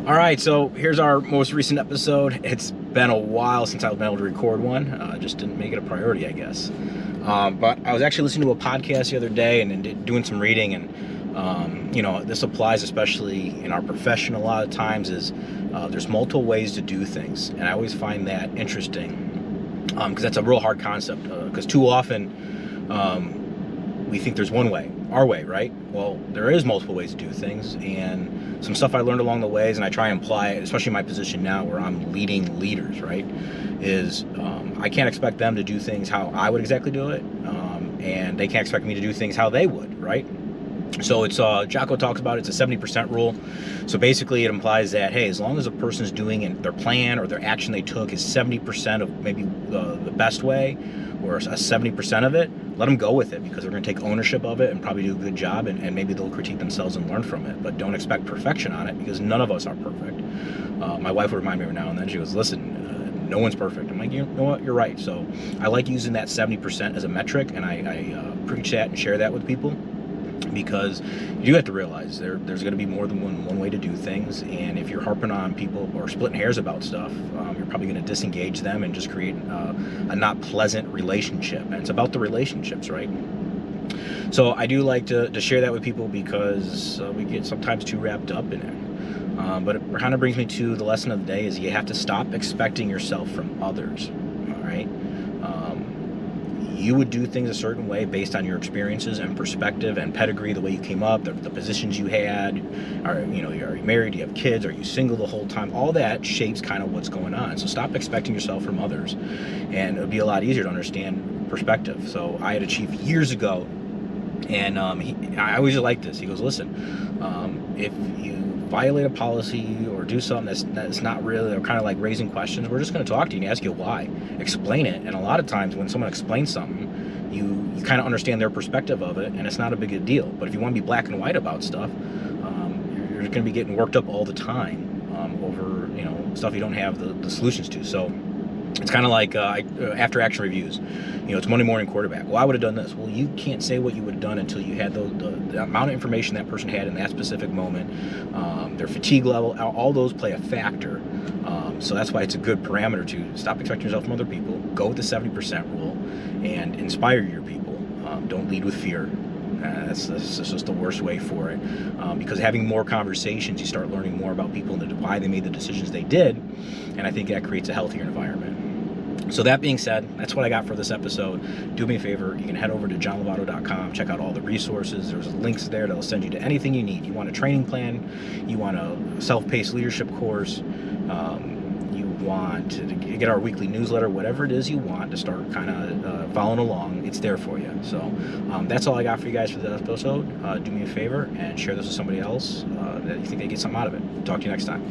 All right, so here's our most recent episode. It's been a while since I've been able to record one. Just didn't make it a priority, I guess. But I was actually listening to a podcast the other day and doing some reading, and this applies especially in our profession a lot of times. There's multiple ways to do things, and I always find that interesting because that's a real hard concept. Because too often we think there's one way, our way, right? Well, there is multiple ways to do things, and some stuff I learned along the ways, and I try and apply it, especially in my position now where I'm leading leaders, right? I can't expect them to do things how I would exactly do it, and they can't expect me to do things how they would, right? So it's Jocko talks about it's a 70% rule. So basically it implies that, hey, as long as a person's doing their plan or their action they took is 70% of maybe the best way, or a 70% of it, let them go with it, because they're going to take ownership of it and probably do a good job, and maybe they'll critique themselves and learn from it. But don't expect perfection on it, because none of us are perfect. My wife would remind me every now and then. She goes, listen, no one's perfect. I'm like, you know what, you're right. So I like using that 70% as a metric, and I preach that and share that with people, because you have to realize there's going to be more than one way to do things, and if you're harping on people or splitting hairs about stuff, you're probably going to disengage them and just create a not pleasant relationship. And it's about the relationships, right? So I do like to share that with people, because we get sometimes too wrapped up in it. But it kind of brings me to the lesson of the day: is you have to stop expecting yourself from others. All right. You would do things a certain way based on your experiences and perspective and pedigree, the way you came up, the positions you had. Are you married? Do you have kids? Are you single the whole time? All that shapes kind of what's going on. So stop expecting yourself from others, and it'll be a lot easier to understand perspective. So I had a chief years ago, and I always like this. He goes, listen, if you violate a policy or do something that's not really, or kind of like raising questions, we're just going to talk to you and ask you why. Explain it. And a lot of times when someone explains something, you kind of understand their perspective of it, and it's not a big deal. But if you want to be black and white about stuff, you're going to be getting worked up all the time over stuff you don't have the solutions to. So it's kind of like after action reviews. It's Monday morning quarterback. Well, I would have done this. Well, you can't say what you would have done until you had the amount of information that person had in that specific moment, their fatigue level, all those play a factor. So that's why it's a good parameter to stop expecting yourself from other people, go with the 70% rule, and inspire your people. Don't lead with fear. That's just the worst way for it, because having more conversations, you start learning more about people and why they made the decisions they did, and I think that creates a healthier environment. So that being said, that's what I got for this episode. Do me a favor, you can head over to jlovato.com, check out all the resources. There's links there that'll send you to anything you need. You want a training plan, you want a self-paced leadership course, you want to get our weekly newsletter, whatever it is you want to start kind of following along, it's there for you. So that's all I got for you guys for this episode. Do me a favor and share this with somebody else that you think they get something out of it. Talk to you next time.